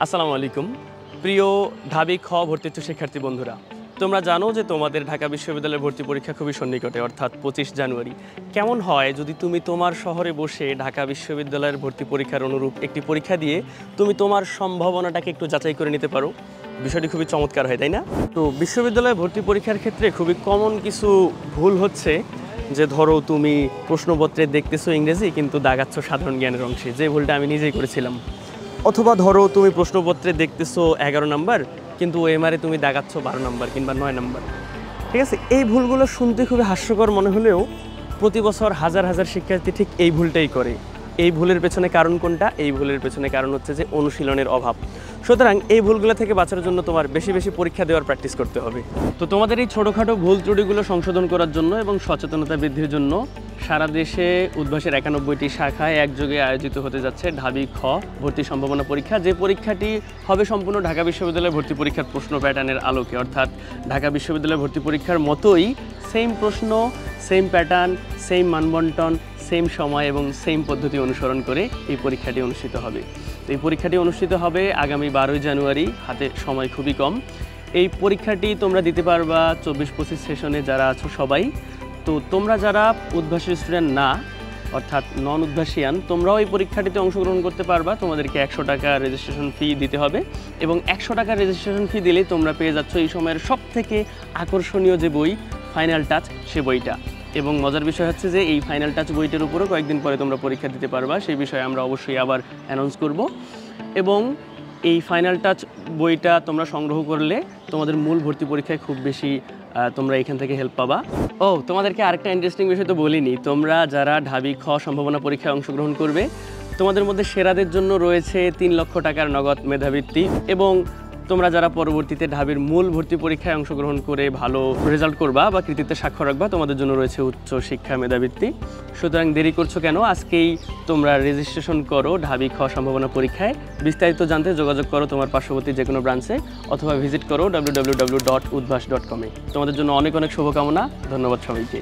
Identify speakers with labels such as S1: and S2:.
S1: আসসালামু আলাইকুম প্রিয় ঢাবি খ ভর্তিচ্ছু শিক্ষার্থী বন্ধুরা, তোমরা জানো যে তোমাদের ঢাকা বিশ্ববিদ্যালয়ের ভর্তি পরীক্ষা খুবই সন্নিকটে, অর্থাৎ 25 জানুয়ারি। কেমন হয় যদি তুমি তোমার শহরে বসে ঢাকা বিশ্ববিদ্যালয়ের ভর্তি পরীক্ষার অনুরূপ একটি পরীক্ষা দিয়ে তুমি তোমার সম্ভাবনাটাকে একটু যাচাই করে নিতে পারো? বিষয়টি খুবই চমৎকার হয়, তাই না? তো বিশ্ববিদ্যালয়ে ভর্তি পরীক্ষার ক্ষেত্রে খুবই কমন কিছু ভুল হচ্ছে যে ধরো তুমি প্রশ্নপত্রে দেখতেছো ইংরেজি কিন্তু দাগাচ্ছ সাধারণ জ্ঞানের অংশে, যে ভুলটা আমি নিজেই করেছিলাম। অথবা ধরো তুমি প্রশ্নপত্রে দেখতেছো 11 নাম্বার কিন্তু ওএমআরে তুমি দাগাচ্ছ 12 নাম্বার কিংবা 9 নাম্বার। ঠিক আছে, এই ভুলগুলো শুনতে খুবই হাস্যকর মনে হলেও প্রতি বছর হাজার হাজার শিক্ষার্থী ঠিক এই ভুলটাই করে। এই ভুলের পেছনে কারণ কোনটা? এই ভুলের পেছনে কারণ হচ্ছে যে অনুশীলনের অভাব। সুতরাং এই ভুলগুলো থেকে বাঁচার জন্য তোমার বেশি বেশি পরীক্ষা দেওয়ার প্র্যাকটিস করতে হবে। তো তোমাদের এই ছোটোখাটো ভুল ত্রুটিগুলো সংশোধন করার জন্য এবং সচেতনতা বৃদ্ধির জন্য সারা দেশে উদ্ভাসের 91টি শাখায় একযোগে আয়োজিত হতে যাচ্ছে ঢাবি খ ভর্তি সম্ভাবনা পরীক্ষা, যে পরীক্ষাটি হবে সম্পূর্ণ ঢাকা বিশ্ববিদ্যালয়ের ভর্তি পরীক্ষার প্রশ্ন প্যাটার্নের আলোকে। অর্থাৎ ঢাকা বিশ্ববিদ্যালয়ের ভর্তি পরীক্ষার মতোই সেম প্রশ্ন, সেম প্যাটার্ন, সেম মানবন্টন, সেম সময় এবং সেম পদ্ধতি অনুসরণ করে এই পরীক্ষাটি অনুষ্ঠিত হবে। তো এই পরীক্ষাটি অনুষ্ঠিত হবে আগামী 12 জানুয়ারি, হাতে সময় খুবই কম। এই পরীক্ষাটি তোমরা দিতে পারবা 24-25 সেশনে যারা আছো সবাই। তো তোমরা যারা উদ্ভাসী স্টুডেন্ট না, অর্থাৎ নন উদ্ভাসিয়ান, তোমরাও এই পরীক্ষাটিতে অংশগ্রহণ করতে পারবা। তোমাদেরকে 100 টাকা রেজিস্ট্রেশন ফি দিতে হবে এবং 100 টাকা রেজিস্ট্রেশন ফি দিলেই তোমরা পেয়ে যাচ্ছ এই সময়ের সবথেকে আকর্ষণীয় যে বই ফাইনাল টাচ, সে বইটা। এবং মজার বিষয় হচ্ছে যে এই ফাইনাল টাচ বইটার উপরও কয়েকদিন পরে তোমরা পরীক্ষা দিতে পারবা, সেই বিষয়ে আমরা অবশ্যই আবার অ্যানাউন্স করব। এবং এই ফাইনাল টাচ বইটা তোমরা সংগ্রহ করলে তোমাদের মূল ভর্তি পরীক্ষায় খুব বেশি তোমরা এখান থেকে হেল্প পাবা। তোমাদেরকে আরেকটা ইন্টারেস্টিং বিষয় তো বলিনি, তোমরা যারা ঢাবি খ সম্ভাবনা পরীক্ষায় অংশগ্রহণ করবে তোমাদের মধ্যে সেরাদের জন্য রয়েছে 3 লক্ষ টাকার নগদ মেধাবৃত্তি। এবং তোমরা যারা পরবর্তীতে ঢাবির মূল ভর্তি পরীক্ষায় অংশগ্রহণ করে ভালো রেজাল্ট করবা বা কৃতিত্বে স্বাক্ষর রাখবা, তোমাদের জন্য রয়েছে উচ্চ শিক্ষা মেধাবৃত্তি। সুতরাং দেরি করছো কেন? আজকেই তোমরা রেজিস্ট্রেশন করো ঢাবি খ সম্ভাবনা পরীক্ষায়। বিস্তারিত জানতে যোগাযোগ করো তোমার পার্শ্ববর্তী যে কোনো ব্রাঞ্চে অথবা ভিজিট করো www.udbas.com-এ। তোমাদের জন্য অনেক অনেক শুভকামনা। ধন্যবাদ সবাইকে।